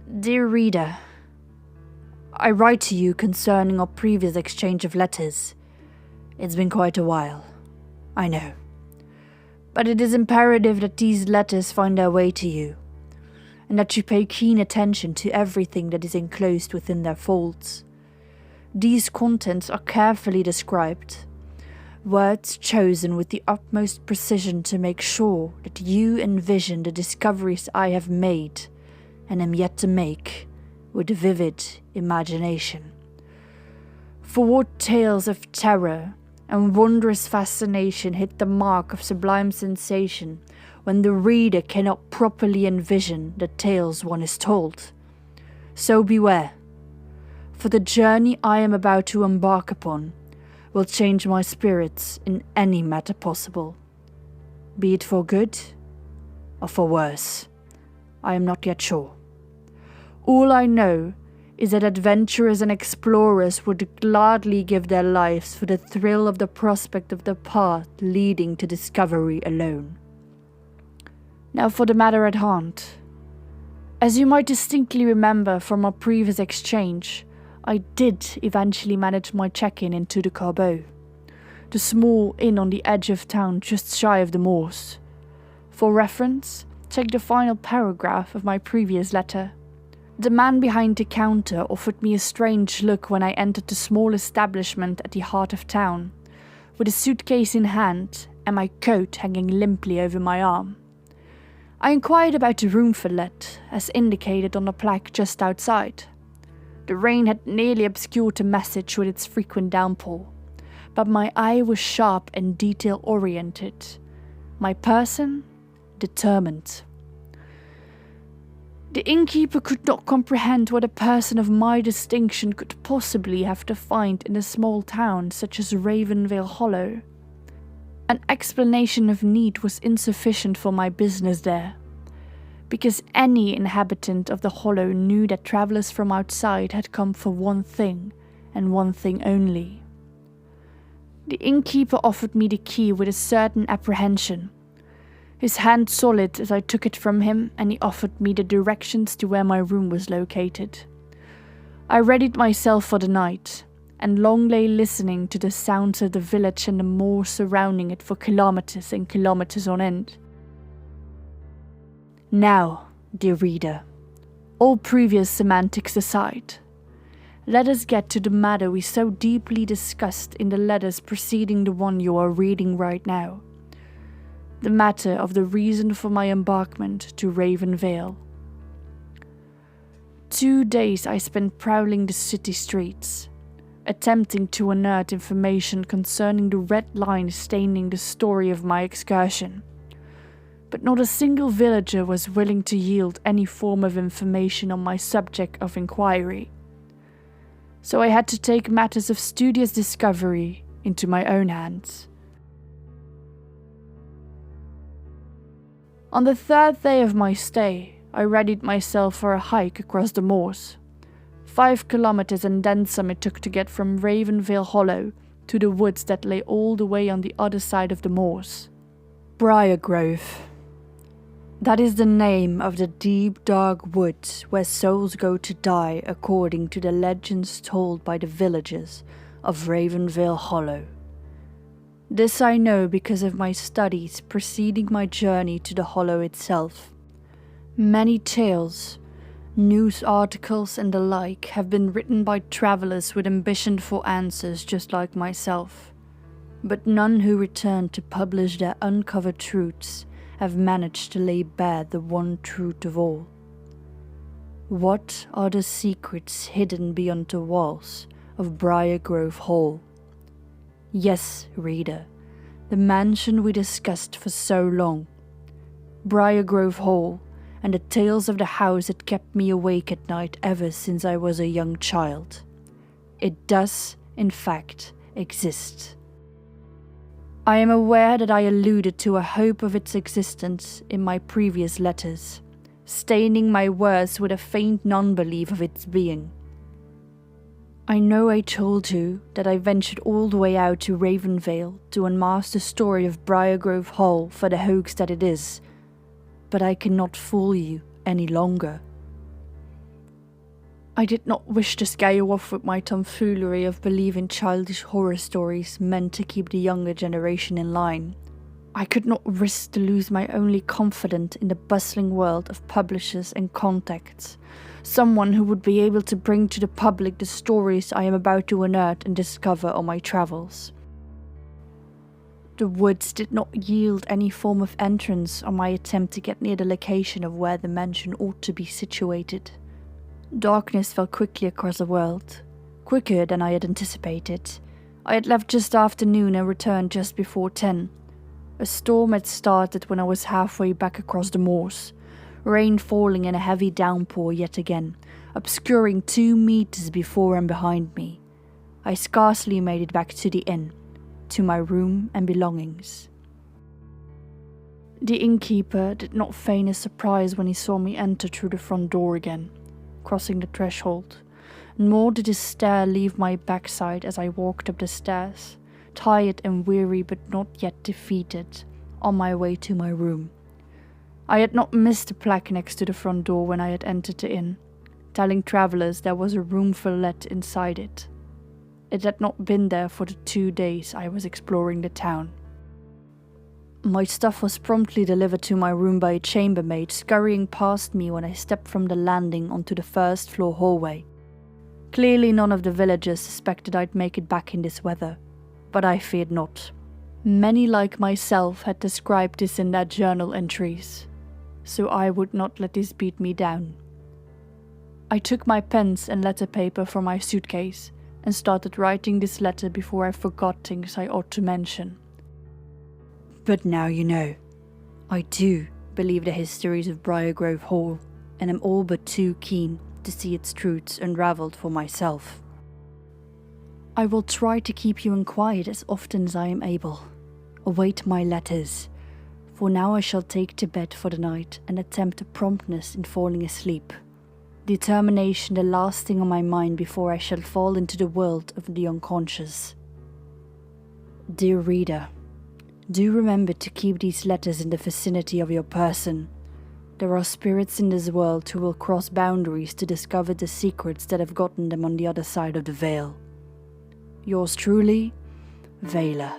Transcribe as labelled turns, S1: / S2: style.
S1: Dear reader, I write to you concerning our previous exchange of letters. It's been quite a while, I know. But it is imperative that these letters find their way to you, and that you pay keen attention to everything that is enclosed within their folds. These contents are carefully described, words chosen with the utmost precision to make sure that you envision the discoveries I have made and am yet to make with vivid imagination. For what tales of terror and wondrous fascination hit the mark of sublime sensation when the reader cannot properly envision the tales one is told. So beware, for the journey I am about to embark upon will change my spirits in any matter possible, be it for good or for worse. I am not yet sure. All I know is that adventurers and explorers would gladly give their lives for the thrill of the prospect of the path leading to discovery alone. Now for the matter at hand. As you might distinctly remember from our previous exchange, I did eventually manage my check-in into the Corbeau, the small inn on the edge of town just shy of the moors. For reference, check the final paragraph of my previous letter. The man behind the counter offered me a strange look when I entered the small establishment at the heart of town, with a suitcase in hand and my coat hanging limply over my arm. I inquired about the room for let, as indicated on the plaque just outside. The rain had nearly obscured the message with its frequent downpour, but my eye was sharp and detail-oriented, my person determined. The innkeeper could not comprehend what a person of my distinction could possibly have to find in a small town such as Ravenvale Hollow. An explanation of need was insufficient for my business there, because any inhabitant of the hollow knew that travellers from outside had come for one thing, and one thing only. The innkeeper offered me the key with a certain apprehension, his hand solid as I took it from him, and he offered me the directions to where my room was located. I readied myself for the night, and long lay listening to the sounds of the village and the moor surrounding it for kilometers and kilometers on end. Now, dear reader, all previous semantics aside, let us get to the matter we so deeply discussed in the letters preceding the one you are reading right now. The matter of the reason for my embarkment to Ravenvale. 2 days I spent prowling the city streets, attempting to unearth information concerning the red line staining the story of my excursion. But not a single villager was willing to yield any form of information on my subject of inquiry. So I had to take matters of studious discovery into my own hands. On the 3rd day of my stay, I readied myself for a hike across the moors. 5 kilometers and then some it took to get from Ravenvale Hollow to the woods that lay all the way on the other side of the moors. Briar Grove. That is the name of the deep, dark woods where souls go to die according to the legends told by the villagers of Ravenvale Hollow. This I know because of my studies preceding my journey to the hollow itself. Many tales, news articles and the like have been written by travellers with ambition for answers just like myself, but none who return to publish their uncovered truths have managed to lay bare the one truth of all. What are the secrets hidden beyond the walls of Briar Grove Hall? Yes, reader, the mansion we discussed for so long. Briar Grove Hall, and the tales of the house that kept me awake at night ever since I was a young child. It does, in fact, exist. I am aware that I alluded to a hope of its existence in my previous letters, staining my words with a faint non-belief of its being. I know I told you that I ventured all the way out to Ravenvale to unmask the story of Briar Grove Hall for the hoax that it is, but I cannot fool you any longer. I did not wish to scare you off with my tomfoolery of believing childish horror stories meant to keep the younger generation in line. I could not risk to lose my only confidant in the bustling world of publishers and contacts, someone who would be able to bring to the public the stories I am about to unearth and discover on my travels. The woods did not yield any form of entrance on my attempt to get near the location of where the mansion ought to be situated. Darkness fell quickly across the world, quicker than I had anticipated. I had left just after noon and returned just before 10. A storm had started when I was halfway back across the moors, rain falling in a heavy downpour yet again, obscuring 2 meters before and behind me. I scarcely made it back to the inn, to my room and belongings. The innkeeper did not feign his surprise when he saw me enter through the front door again, crossing the threshold, nor did his stare leave my backside as I walked up the stairs, tired and weary but not yet defeated, on my way to my room. I had not missed the plaque next to the front door when I had entered the inn, telling travellers there was a room for let inside it. It had not been there for the 2 days I was exploring the town. My stuff was promptly delivered to my room by a chambermaid scurrying past me when I stepped from the landing onto the first-floor hallway. Clearly none of the villagers suspected I'd make it back in this weather, but I feared not. Many like myself had described this in their journal entries, so I would not let this beat me down. I took my pens and letter paper from my suitcase and started writing this letter before I forgot things I ought to mention. But now you know. I do believe the histories of Briargrove Hall, and am all but too keen to see its truths unravelled for myself. I will try to keep you in quiet as often as I am able. Await my letters, for now I shall take to bed for the night and attempt a promptness in falling asleep. Determination the last thing on my mind before I shall fall into the world of the unconscious. Dear reader, do remember to keep these letters in the vicinity of your person. There are spirits in this world who will cross boundaries to discover the secrets that have gotten them on the other side of the veil. Yours truly, Valor.